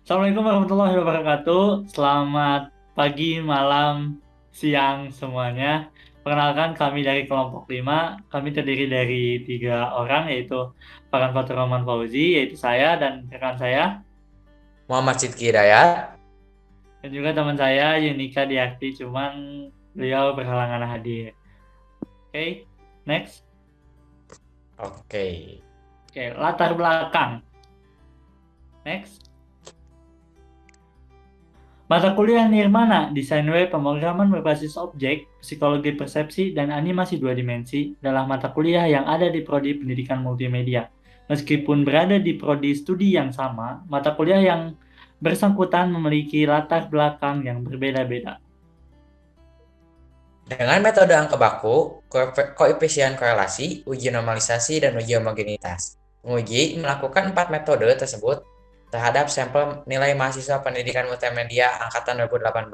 Assalamualaikum warahmatullahi wabarakatuh. Selamat pagi, malam, siang semuanya. Perkenalkan kami dari kelompok 5. Kami terdiri dari 3 orang, yaitu Farhan Fatur Rahman Fauzi, yaitu saya dan rekan saya, Muhammad Sidki Hidayat. dan juga teman saya Yunika Diakti, cuman beliau berhalangan hadir. Oke, next. Oke. Oke, latar belakang. Next. Mata kuliah Nirmana, Desain Web, Pemrograman Berbasis Objek, Psikologi Persepsi, dan Animasi Dua Dimensi adalah mata kuliah yang ada di Prodi Pendidikan Multimedia. Meskipun berada di Prodi Studi yang sama, mata kuliah yang bersangkutan memiliki latar belakang yang berbeda-beda. Dengan metode angka baku, koefisien korelasi, uji normalisasi, dan uji homogenitas. Penguji melakukan 4 metode tersebut terhadap sampel nilai mahasiswa pendidikan multimedia angkatan 2018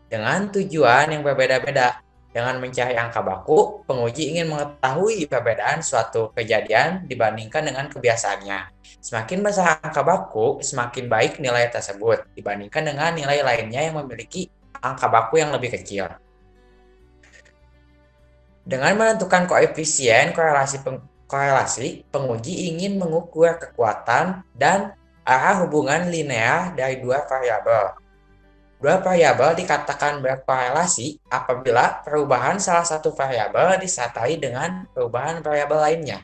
dengan tujuan yang berbeda-beda. Dengan mencari angka baku, penguji ingin mengetahui perbedaan suatu kejadian dibandingkan dengan kebiasaannya. Semakin besar angka baku, semakin baik nilai tersebut dibandingkan dengan nilai lainnya yang memiliki angka baku yang lebih kecil. Dengan menentukan koefisien korelasi, penguji ingin mengukur kekuatan dan arah hubungan linear dari dua variabel. Dua variabel dikatakan berkorelasi apabila perubahan salah satu variabel disertai dengan perubahan variabel lainnya,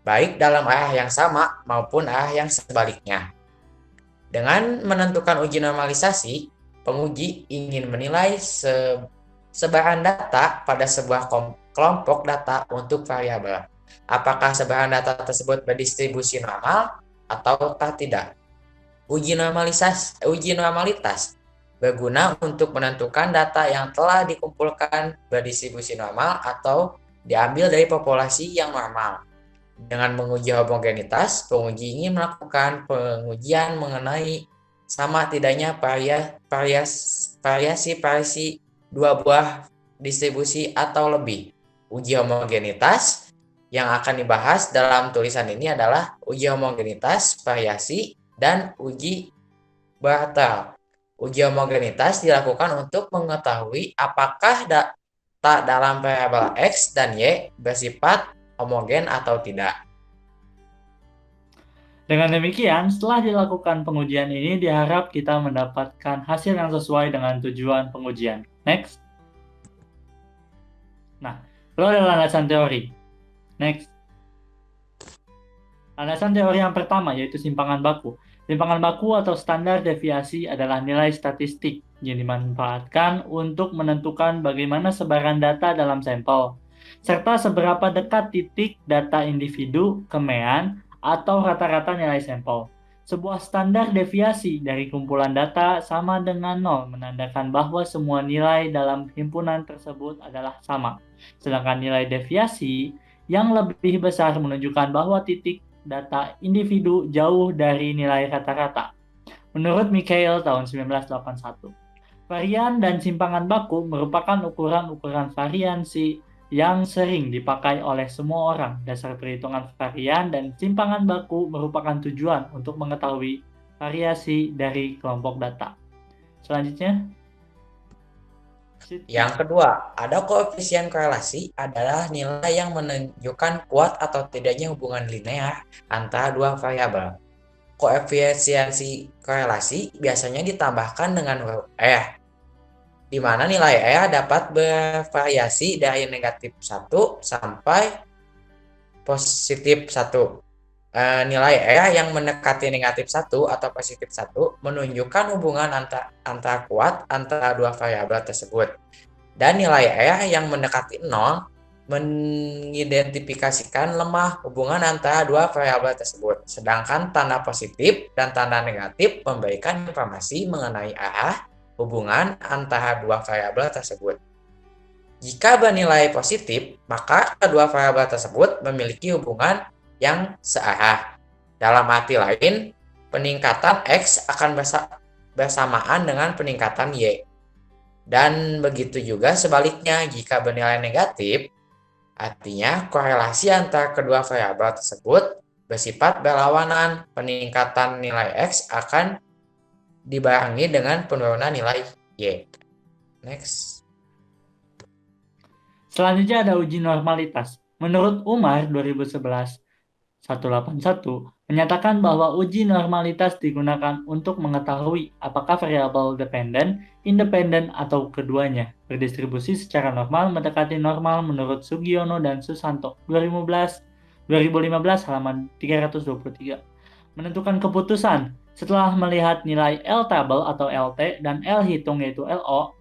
baik dalam arah yang sama maupun arah yang sebaliknya. Dengan menentukan uji normalisasi, penguji ingin menilai sebaran data pada sebuah kelompok data untuk variabel. Apakah sebaran data tersebut berdistribusi normal ataukah tidak? Uji normalitas berguna untuk menentukan data yang telah dikumpulkan berdistribusi normal atau diambil dari populasi yang normal. Dengan menguji homogenitas, penguji ingin melakukan pengujian mengenai sama tidaknya variasi dua buah distribusi atau lebih. Uji homogenitas yang akan dibahas dalam tulisan ini adalah uji homogenitas, variasi, dan uji Bartel. Uji homogenitas dilakukan untuk mengetahui apakah data dalam variabel X dan Y bersifat homogen atau tidak. Dengan demikian, setelah dilakukan pengujian ini, diharap kita mendapatkan hasil yang sesuai dengan tujuan pengujian. Next. Nah, lalu ada landasan teori. Next. Landasan teori yang pertama yaitu simpangan baku. Simpangan baku atau standar deviasi adalah nilai statistik yang dimanfaatkan untuk menentukan bagaimana sebaran data dalam sampel, serta seberapa dekat titik data individu, kemean, atau rata-rata nilai sampel. Sebuah standar deviasi dari kumpulan data sama dengan nol, menandakan bahwa semua nilai dalam himpunan tersebut adalah sama. Sedangkan nilai deviasi yang lebih besar menunjukkan bahwa titik data individu jauh dari nilai rata-rata. Menurut Mikhail tahun 1981, varian dan simpangan baku merupakan ukuran-ukuran variansi yang sering dipakai oleh semua orang. Dasar perhitungan varian dan simpangan baku merupakan tujuan untuk mengetahui variasi dari kelompok data. Selanjutnya, Yang Sidki. kedua, ada koefisien korelasi adalah nilai yang menunjukkan kuat atau tidaknya hubungan linear antara dua variabel. Koefisiensi korelasi biasanya ditambahkan dengan huruf R, di mana nilai R dapat bervariasi dari -1 sampai +1. Nilai R yang mendekati -1 atau +1 menunjukkan hubungan antara kuat antara dua variabel tersebut. Dan nilai R yang mendekati 0 mengidentifikasikan lemah hubungan antara dua variabel tersebut. Sedangkan tanda positif dan tanda negatif memberikan informasi mengenai arah hubungan antara dua variabel tersebut. Jika bernilai positif, maka kedua variabel tersebut memiliki hubungan yang searah. Dalam arti lain, peningkatan X akan bersamaan dengan peningkatan Y. Dan begitu juga sebaliknya, jika bernilai negatif, artinya korelasi antara kedua variabel tersebut bersifat berlawanan. Peningkatan nilai X akan dibarengi dengan penurunan nilai Y. Next. Selanjutnya ada uji normalitas. Menurut Umar 2011 181 menyatakan bahwa uji normalitas digunakan untuk mengetahui apakah variabel dependen, independen, atau keduanya berdistribusi secara normal mendekati normal menurut Sugiono dan Susanto 2015 halaman 323. Menentukan keputusan setelah melihat nilai L tabel atau LT dan L hitung yaitu LO,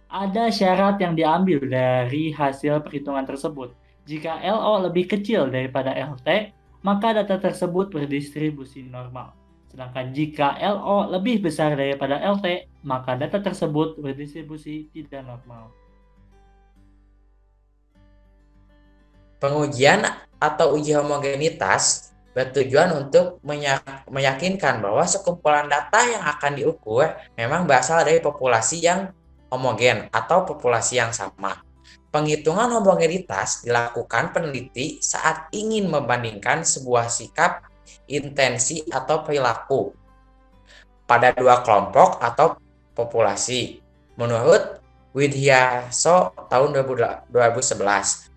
ada syarat yang diambil dari hasil perhitungan tersebut. Jika LO lebih kecil daripada LT, maka data tersebut berdistribusi normal. Sedangkan jika LO lebih besar daripada LT, maka data tersebut berdistribusi tidak normal. Pengujian atau uji homogenitas bertujuan untuk meyakinkan bahwa sekumpulan data yang akan diukur memang berasal dari populasi yang homogen atau populasi yang sama. Penghitungan homogenitas dilakukan peneliti saat ingin membandingkan sebuah sikap, intensi, atau perilaku pada dua kelompok atau populasi. Menurut Widyaso tahun 2011,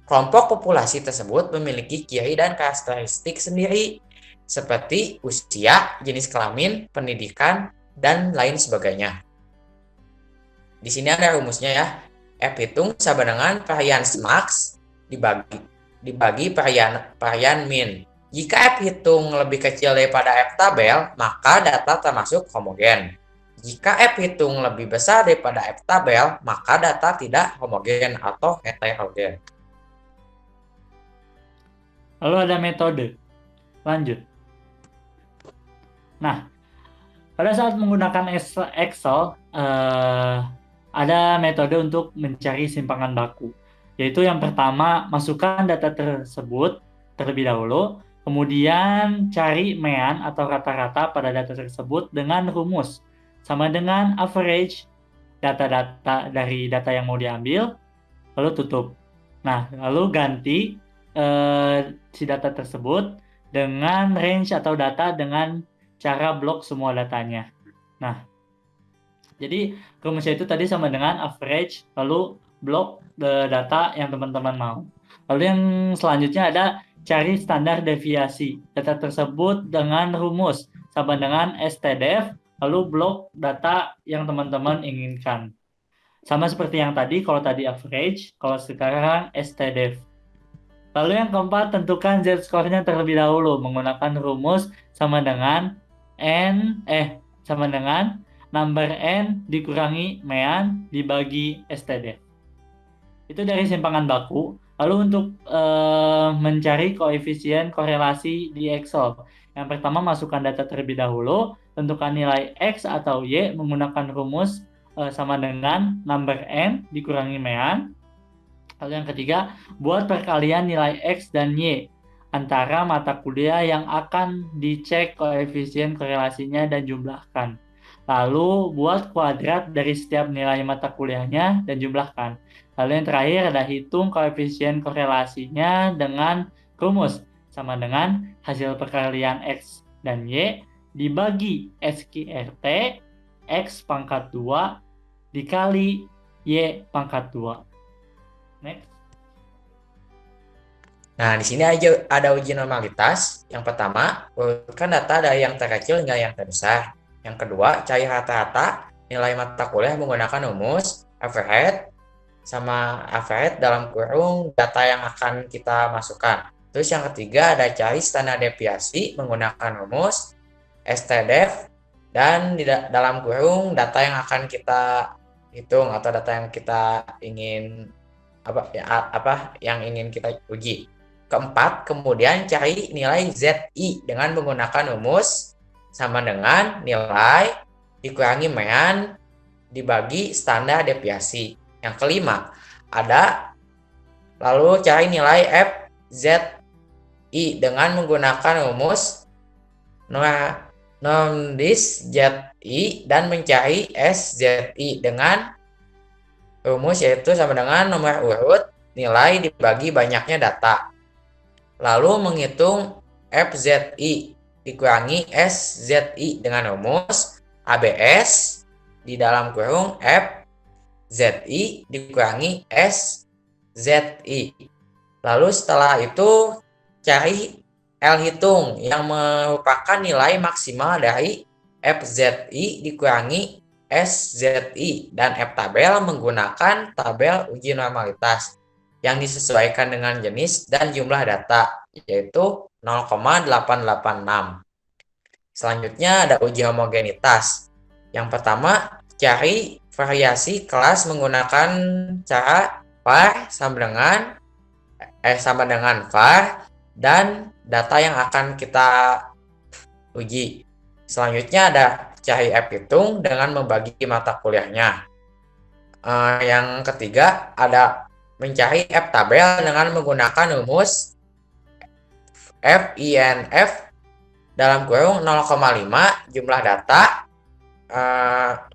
kelompok populasi tersebut memiliki ciri dan karakteristik sendiri, seperti usia, jenis kelamin, pendidikan, dan lain sebagainya. Di sini ada rumusnya ya. F hitung sama dengan varian max dibagi varian min. Jika F hitung lebih kecil daripada F tabel, maka data termasuk homogen. Jika F hitung lebih besar daripada F tabel, maka data tidak homogen atau heterogen. Lalu ada metode. Lanjut. Nah, pada saat menggunakan Excel, ada metode untuk mencari simpangan baku. Yaitu yang pertama, masukkan data tersebut terlebih dahulu, kemudian cari mean atau rata-rata pada data tersebut dengan rumus sama dengan average data-data dari data yang mau diambil, lalu tutup. Nah, lalu ganti si data tersebut dengan range atau data dengan cara blok semua datanya. Nah, jadi rumusnya itu tadi sama dengan average, lalu blok data yang teman-teman mau. Lalu yang selanjutnya ada cari standar deviasi. Data tersebut dengan rumus sama dengan stdef, lalu blok data yang teman-teman inginkan. Sama seperti yang tadi, kalau tadi average, kalau sekarang stdef. Lalu yang keempat, tentukan z-score-nya terlebih dahulu menggunakan rumus sama dengan sama dengan number n dikurangi mean dibagi std. Itu dari simpangan baku. Lalu untuk mencari koefisien korelasi di Excel. Yang pertama, masukkan data terlebih dahulu, tentukan nilai X atau Y menggunakan rumus sama dengan number n dikurangi mean. Lalu yang ketiga, buat perkalian nilai X dan Y antara mata kuliah yang akan dicek koefisien korelasinya dan jumlahkan. Lalu buat kuadrat dari setiap nilai mata kuliahnya dan jumlahkan. Lalu yang terakhir ada hitung koefisien korelasinya dengan rumus sama dengan hasil perkalian X dan Y dibagi SQRT X pangkat 2 dikali Y pangkat 2. Next. Nah, di sini ada uji normalitas. Yang pertama, urutkan data dari yang terkecil hingga yang terbesar. Yang kedua, cari rata-rata nilai mata kuliah menggunakan rumus average sama average dalam kurung data yang akan kita masukkan. Terus yang ketiga ada cari standar deviasi menggunakan rumus stdef dan di dalam kurung data yang akan kita hitung atau data yang kita ingin yang ingin kita uji. Keempat, kemudian cari nilai ZI dengan menggunakan rumus sama dengan nilai dikurangi mean dibagi standar deviasi. Yang kelima, ada lalu cari nilai FZI dengan menggunakan rumus normdis ZI dan mencari SZI dengan rumus yaitu sama dengan nomor urut nilai dibagi banyaknya data. Lalu menghitung FZI dikurangi SZI dengan rumus ABS di dalam kurung F ZI dikurangi SZI. Lalu setelah itu cari L hitung yang merupakan nilai maksimal dari FZI dikurangi SZI, dan F tabel menggunakan tabel uji normalitas yang disesuaikan dengan jenis dan jumlah data, yaitu 0,886. Selanjutnya ada uji homogenitas. Yang pertama, cari variasi kelas menggunakan cara var sama dengan var dan data yang akan kita uji. Selanjutnya ada cari F hitung dengan membagi mata kuliahnya. Yang ketiga ada mencari F tabel dengan menggunakan rumus FINF dalam kurung 0,5 jumlah data,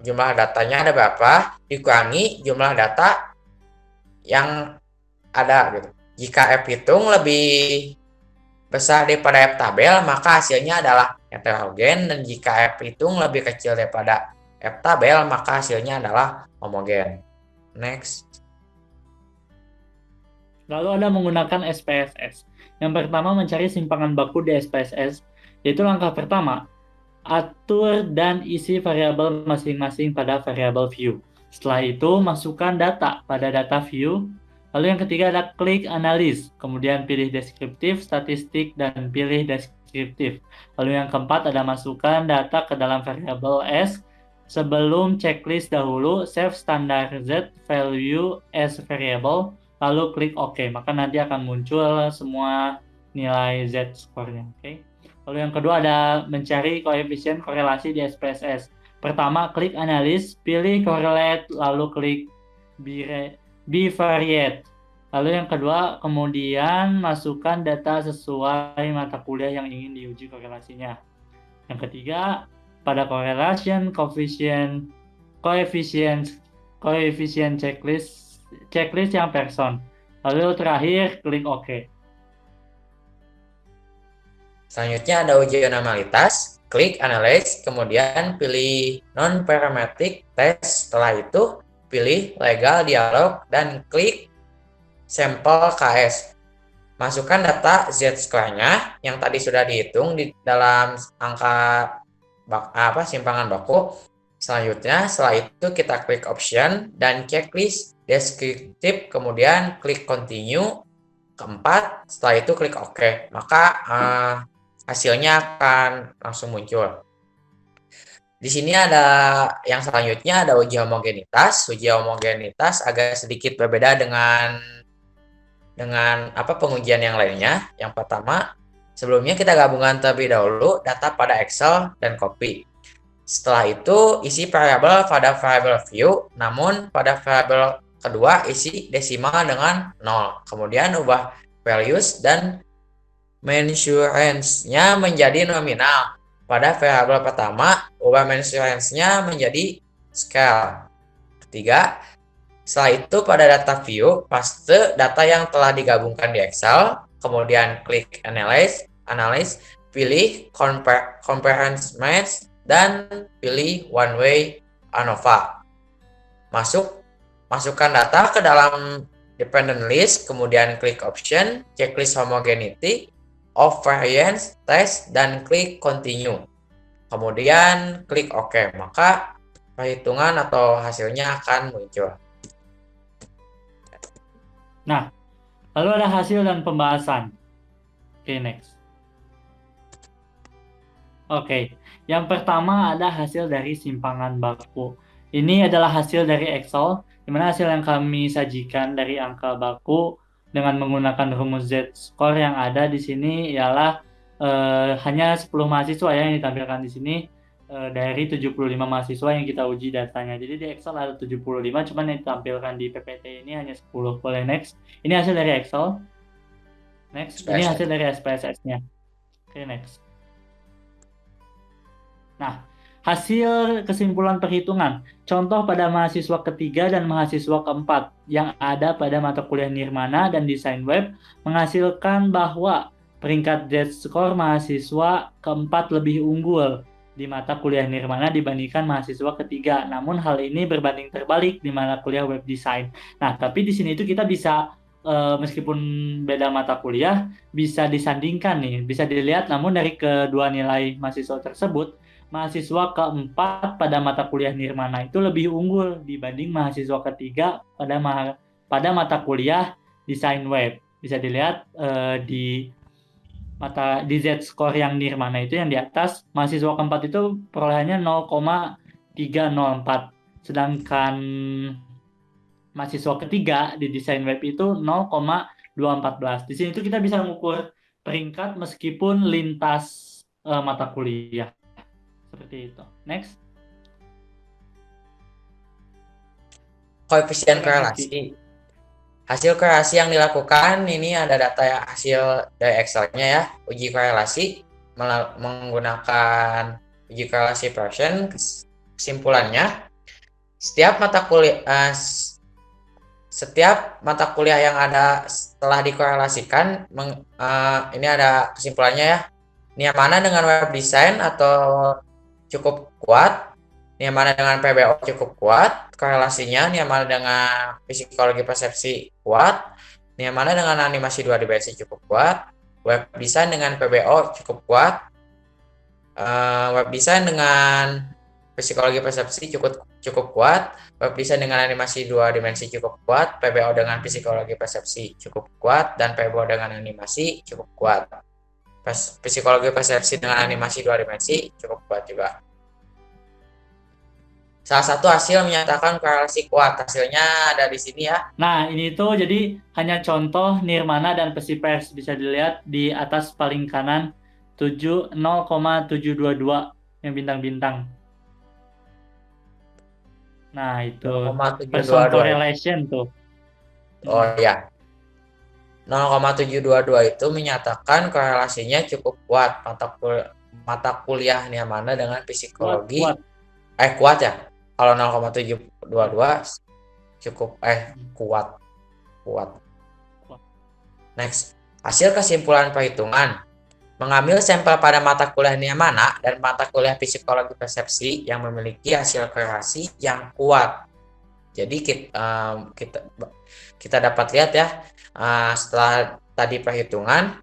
jumlah datanya ada berapa dikurangi jumlah data yang ada gitu. Jika F hitung lebih besar daripada F tabel, maka hasilnya adalah heterogen, dan jika F hitung lebih kecil daripada F tabel, maka hasilnya adalah homogen. Next. Lalu ada menggunakan SPSS. Yang pertama, mencari simpangan baku di SPSS, yaitu langkah pertama, atur dan isi variabel masing-masing pada variabel view. Setelah itu, masukkan data pada data view. Lalu yang ketiga ada klik analis, kemudian pilih deskriptif, statistik, dan pilih deskriptif. Lalu yang keempat ada masukkan data ke dalam variabel S. Sebelum checklist dahulu, save standar Z value as variable, lalu klik OK. Maka nanti akan muncul semua nilai Z skornya. Oke. Lalu yang kedua ada mencari koefisien korelasi di SPSS. Pertama, klik analis, pilih correlate, lalu klik bivariate. Lalu yang kedua, kemudian masukkan data sesuai mata kuliah yang ingin diuji korelasinya. Yang ketiga, pada correlation coefficient checklist yang person. Lalu terakhir, klik OK. Selanjutnya ada uji normalitas, klik analyze, kemudian pilih non-parametric test. Setelah itu pilih legal dialog dan klik sampel KS. Masukkan data Z-score-nya yang tadi sudah dihitung di dalam angka simpangan baku. Selanjutnya, setelah itu kita klik option dan checklist deskriptif, kemudian klik continue. Keempat, setelah itu klik OK. Maka hasilnya akan langsung muncul. Di sini ada yang selanjutnya ada uji homogenitas. Uji homogenitas agak sedikit berbeda dengan pengujian yang lainnya. Yang pertama, sebelumnya kita gabungkan terlebih dahulu data pada Excel dan copy. Setelah itu isi variabel pada variabel view, namun pada variabel kedua isi desimal dengan 0. Kemudian ubah values dan mensurance-nya menjadi nominal. Pada variabel pertama, ubah mensurance-nya menjadi scale. Ketiga, setelah itu pada data view, paste data yang telah digabungkan di Excel, kemudian klik analyze, pilih comprehensive match, dan pilih one way ANOVA. Masukkan data ke dalam dependent list, kemudian klik option, checklist homogeneity of variance test, dan klik continue. Kemudian klik OK, maka perhitungan atau hasilnya akan muncul. Nah, lalu ada hasil dan pembahasan. Oke, next. Oke, yang pertama ada hasil dari simpangan baku. Ini adalah hasil dari Excel, di mana hasil yang kami sajikan dari angka baku dengan menggunakan rumus Z-score yang ada di sini ialah hanya 10 mahasiswa yang ditampilkan di sini dari 75 mahasiswa yang kita uji datanya. Jadi di Excel ada 75, cuman yang ditampilkan di PPT ini hanya 10. Boleh next. Ini hasil dari Excel. Next, ini hasil dari SPSS-nya. Oke, next. Nah, hasil kesimpulan perhitungan. Contoh pada mahasiswa ketiga dan mahasiswa keempat yang ada pada mata kuliah Nirmana dan Desain Web menghasilkan bahwa peringkat Z-score mahasiswa keempat lebih unggul di mata kuliah Nirmana dibandingkan mahasiswa ketiga. Namun hal ini berbanding terbalik di mata kuliah web design. Nah, tapi di sini itu kita bisa meskipun beda mata kuliah bisa disandingkan nih, bisa dilihat namun dari kedua nilai mahasiswa tersebut, mahasiswa keempat pada mata kuliah Nirmana itu lebih unggul dibanding mahasiswa ketiga pada mata kuliah desain web. Bisa dilihat di di Z-score yang Nirmana itu yang di atas, mahasiswa keempat itu perolehannya 0,304. Sedangkan mahasiswa ketiga di desain web itu 0,214. Di sini itu kita bisa mengukur peringkat meskipun lintas mata kuliah. Seperti itu. Next. Koefisien Silakan Rizky. korelasi. Hasil korelasi yang dilakukan ini ada data yang hasil dari Excel-nya ya. Uji korelasi menggunakan uji korelasi Pearson. Kesimpulannya, setiap mata kuliah yang ada setelah dikorelasikan, ini ada kesimpulannya ya. Nyaman dengan web design atau cukup kuat, nyaman dengan PBO cukup kuat, korelasinya nyaman dengan psikologi persepsi kuat, nyaman dengan animasi 2 dimensi cukup kuat, web design dengan PBO cukup kuat, web design dengan psikologi persepsi cukup kuat, web design dengan animasi 2 dimensi cukup kuat, PBO dengan psikologi persepsi cukup kuat, dan PBO dengan animasi cukup kuat. Psikologi persepsi dengan animasi 2 dimensi cukup kuat juga. Salah satu hasil menyatakan korelasi kuat. Hasilnya ada di sini ya. Nah, ini tuh jadi hanya contoh Nirmana dan Pesipers. Bisa dilihat di atas paling kanan 0,722 yang bintang-bintang. Nah, itu Pearson 0,722 correlation tuh. Oh ya, 0,722 itu menyatakan korelasinya cukup kuat mata kuliah Nirmana dengan psikologi. Kuat. Kuat ya. Kalau 0,722 cukup kuat. Next, hasil kesimpulan perhitungan. Mengambil sampel pada mata kuliah Nirmana dan mata kuliah psikologi persepsi yang memiliki hasil korelasi yang kuat. Jadi kita dapat lihat ya, setelah tadi perhitungan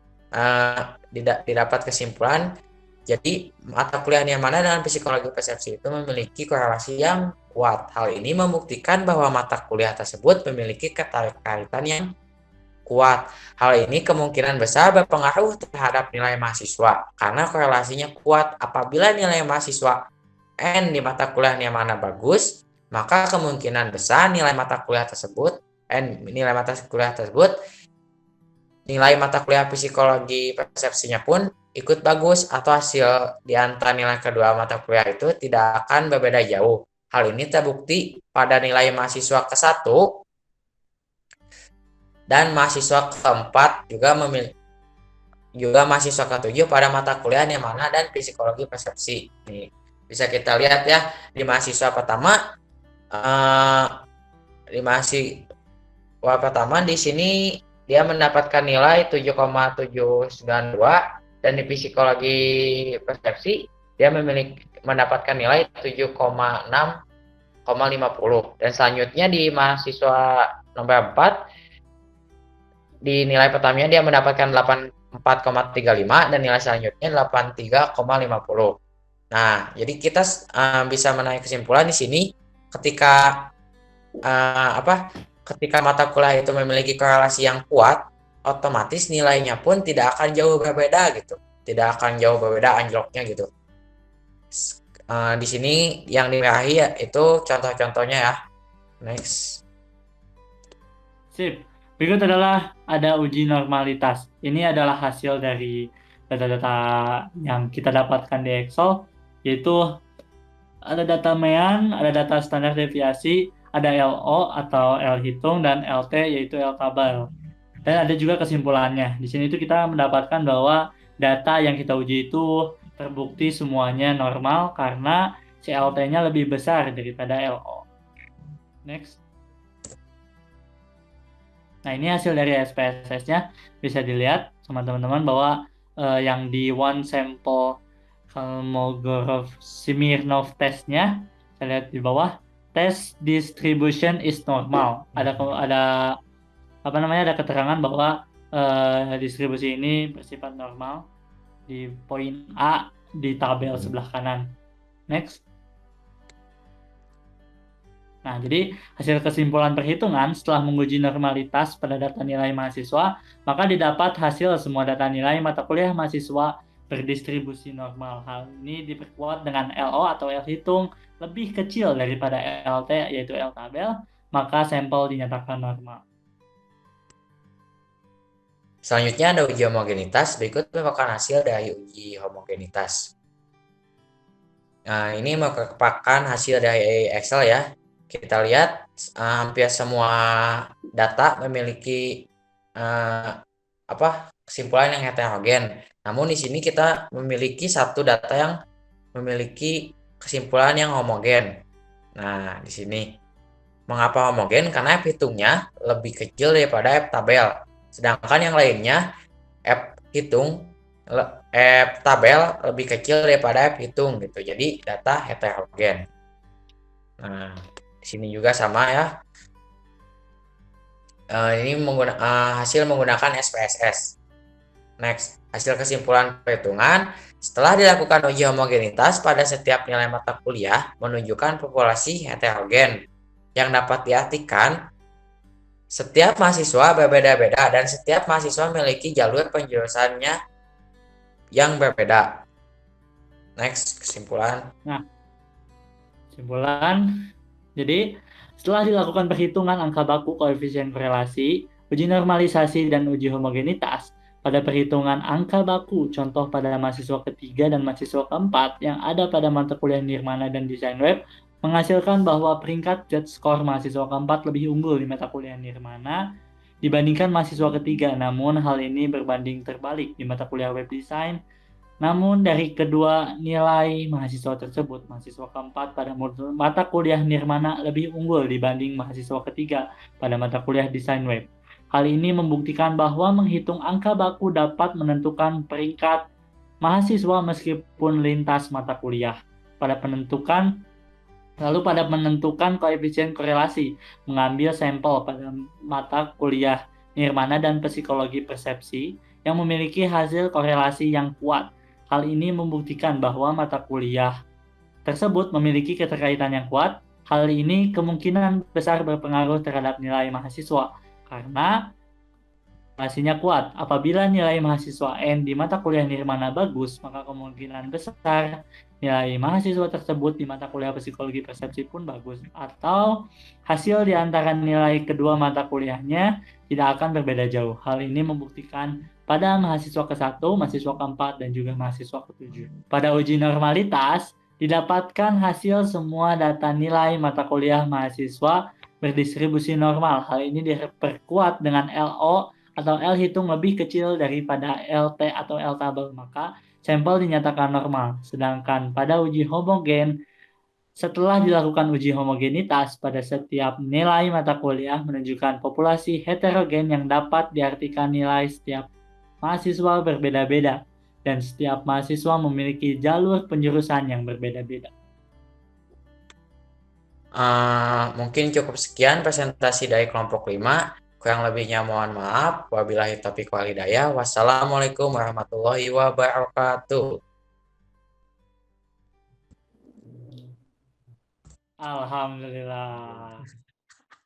didapat kesimpulan. Jadi mata kuliah Nirmana dengan psikologi persepsi itu memiliki korelasi yang kuat. Hal ini membuktikan bahwa mata kuliah tersebut memiliki keterkaitan yang kuat. Hal ini kemungkinan besar berpengaruh terhadap nilai mahasiswa karena korelasinya kuat. Apabila nilai mahasiswa N di mata kuliah Nirmana bagus, maka kemungkinan besar nilai mata kuliah tersebut nilai mata kuliah psikologi persepsinya pun ikut bagus, atau hasil di antara nilai kedua mata kuliah itu tidak akan berbeda jauh. Hal ini terbukti pada nilai mahasiswa ke-1 dan mahasiswa keempat juga mahasiswa ke-7 pada mata kuliah Nirmana dan psikologi persepsi. Nih, bisa kita lihat ya, di mahasiswa pertama di sini dia mendapatkan nilai 7,792, dan di psikologi persepsi dia mendapatkan nilai 7,6,50. Dan selanjutnya di mahasiswa nomor 4, di nilai pertamanya dia mendapatkan 84,35 dan nilai selanjutnya 83,50. Nah, jadi kita bisa menarik kesimpulan di sini ketika mata kuliah itu memiliki korelasi yang kuat, otomatis nilainya pun tidak akan jauh berbeda gitu. Tidak akan jauh berbeda anjloknya gitu. Di sini yang dimerahi ya, itu contoh-contohnya ya. Next. Sip. Berikut adalah ada uji normalitas. Ini adalah hasil dari data-data yang kita dapatkan di Excel, yaitu ada data mean, ada data standar deviasi, ada LO atau L hitung, dan LT yaitu L tabel. Dan ada juga kesimpulannya. Di sini itu kita mendapatkan bahwa data yang kita uji itu terbukti semuanya normal karena CLT-nya lebih besar daripada LO. Next. Nah, ini hasil dari SPSS-nya. Bisa dilihat sama teman-teman bahwa yang di one sample Kolmogorov-Smirnov testnya, saya lihat di bawah, test distribution is normal. Ada apa namanya, ada keterangan bahwa distribusi ini bersifat normal di poin A di tabel sebelah kanan. Next. Nah, jadi hasil kesimpulan perhitungan setelah menguji normalitas pada data nilai mahasiswa, maka didapat hasil semua data nilai mata kuliah mahasiswa berdistribusi normal. Hal ini diperkuat dengan LO atau L hitung lebih kecil daripada LT, yaitu L tabel, maka sampel dinyatakan normal. Selanjutnya ada uji homogenitas. Berikut merupakan hasil dari uji homogenitas. Nah, ini merupakan hasil dari Excel ya. Kita lihat hampir semua data memiliki kesimpulan yang heterogen. Namun di sini kita memiliki satu data yang memiliki kesimpulan yang homogen. Nah, di sini mengapa homogen? Karena F hitungnya lebih kecil daripada F tabel. Sedangkan yang lainnya F tabel lebih kecil daripada F hitung gitu. Jadi data heterogen. Nah, di sini juga sama ya. Ini hasil menggunakan SPSS. Next, hasil kesimpulan perhitungan setelah dilakukan uji homogenitas pada setiap nilai mata kuliah menunjukkan populasi heterogen yang dapat diartikan setiap mahasiswa berbeda-beda dan setiap mahasiswa memiliki jalur penjurusannya yang berbeda. Next, kesimpulan. Nah, kesimpulan, jadi setelah dilakukan perhitungan angka baku koefisien korelasi, uji normalisasi dan uji homogenitas, pada perhitungan angka baku, contoh pada mahasiswa ketiga dan mahasiswa keempat yang ada pada mata kuliah Nirmana dan Desain Web, menghasilkan bahwa peringkat Z-score mahasiswa keempat lebih unggul di mata kuliah Nirmana dibandingkan mahasiswa ketiga. Namun hal ini berbanding terbalik di mata kuliah Web Design. Namun dari kedua nilai mahasiswa tersebut, mahasiswa keempat pada mata kuliah Nirmana lebih unggul dibanding mahasiswa ketiga pada mata kuliah Desain Web. Hal ini membuktikan bahwa menghitung angka baku dapat menentukan peringkat mahasiswa meskipun lintas mata kuliah. Pada menentukan koefisien korelasi, mengambil sampel pada mata kuliah Nirmana dan psikologi persepsi yang memiliki hasil korelasi yang kuat. Hal ini membuktikan bahwa mata kuliah tersebut memiliki keterkaitan yang kuat. Hal ini kemungkinan besar berpengaruh terhadap nilai mahasiswa karena korelasinya kuat. Apabila nilai mahasiswa N di mata kuliah Nirmana bagus, maka kemungkinan besar nilai mahasiswa tersebut di mata kuliah psikologi persepsi pun bagus. Atau hasil di antara nilai kedua mata kuliahnya tidak akan berbeda jauh. Hal ini membuktikan pada mahasiswa ke-1, mahasiswa ke-4, dan juga mahasiswa ke-7. Pada uji normalitas, didapatkan hasil semua data nilai mata kuliah mahasiswa berdistribusi normal. Hal ini diperkuat dengan LO atau L hitung lebih kecil daripada LT atau L tabel, maka sampel dinyatakan normal. Sedangkan pada uji homogen, setelah dilakukan uji homogenitas pada setiap nilai mata kuliah menunjukkan populasi heterogen yang dapat diartikan nilai setiap mahasiswa berbeda-beda dan setiap mahasiswa memiliki jalur penjurusan yang berbeda-beda. Mungkin cukup sekian presentasi dari kelompok 5. Kurang lebihnya mohon maaf. Wabillahi taufiq wal hidayah. Wassalamualaikum warahmatullahi wabarakatuh. Alhamdulillah.